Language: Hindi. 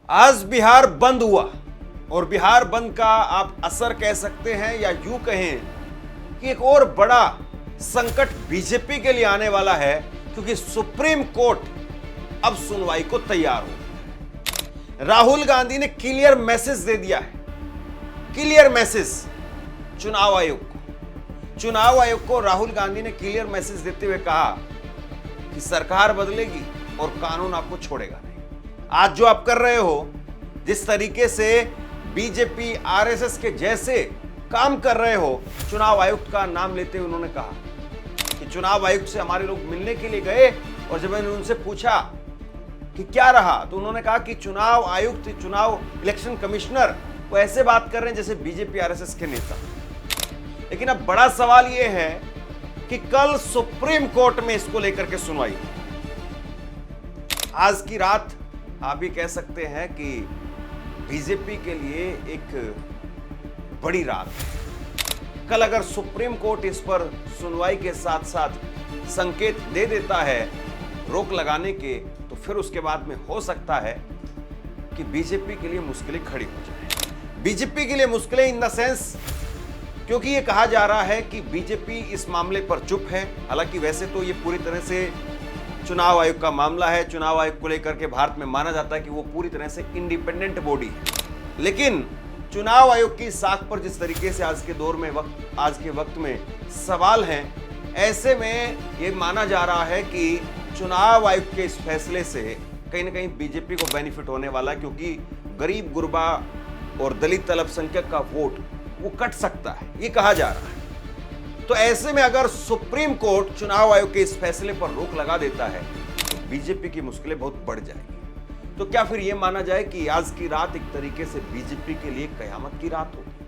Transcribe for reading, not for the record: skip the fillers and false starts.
आज बिहार बंद हुआ और बिहार बंद का आप असर कह सकते हैं या यूं कहें कि एक और बड़ा संकट बीजेपी के लिए आने वाला है, क्योंकि सुप्रीम कोर्ट अब सुनवाई को तैयार हो। राहुल गांधी ने क्लियर मैसेज दे दिया है, क्लियर मैसेज चुनाव आयोग को। चुनाव आयोग को राहुल गांधी ने क्लियर मैसेज देते हुए कहा कि सरकार बदलेगी और कानून आपको छोड़ेगा नहीं। आज जो आप कर रहे हो, जिस तरीके से बीजेपी आरएसएस के जैसे काम कर रहे हो, चुनाव आयुक्त का नाम लेते हुए उन्होंने कहा कि चुनाव आयुक्त से हमारे लोग मिलने के लिए गए और जब मैंने उनसे पूछा कि क्या रहा, तो उन्होंने कहा कि चुनाव आयुक्त, चुनाव इलेक्शन कमिश्नर वो ऐसे बात कर रहे हैं जैसे बीजेपी आरएसएस के नेता। लेकिन अब बड़ा सवाल यह है कि कल सुप्रीम कोर्ट में इसको लेकर के सुनवाई। आज की रात आप भी कह सकते हैं कि बीजेपी के लिए एक बड़ी रात है। कल अगर सुप्रीम कोर्ट इस पर सुनवाई के साथ साथ संकेत दे देता है रोक लगाने के, तो फिर उसके बाद में हो सकता है कि बीजेपी के लिए मुश्किलें खड़ी हो जाए। बीजेपी के लिए मुश्किलें इन द सेंस, क्योंकि ये कहा जा रहा है कि बीजेपी इस मामले पर चुप है। हालांकि वैसे तो ये पूरी तरह से चुनाव आयोग का मामला है। चुनाव आयोग को लेकर के भारत में माना जाता है कि वो पूरी तरह से इंडिपेंडेंट बॉडी है। लेकिन चुनाव आयोग की साख पर जिस तरीके से आज के दौर में आज के वक्त में सवाल हैं, ऐसे में ये माना जा रहा है कि चुनाव आयोग के इस फैसले से कहीं ना कहीं बीजेपी को बेनिफिट होने वाला है, क्योंकि गरीब गुरबा और दलित अल्पसंख्यक का वोट वो कट सकता है, ये कहा जा रहा है। तो ऐसे में अगर सुप्रीम कोर्ट चुनाव आयोग के इस फैसले पर रोक लगा देता है तो बीजेपी की मुश्किलें बहुत बढ़ जाएंगी। तो क्या फिर यह माना जाए कि आज की रात एक तरीके से बीजेपी के लिए कयामत की रात होगी?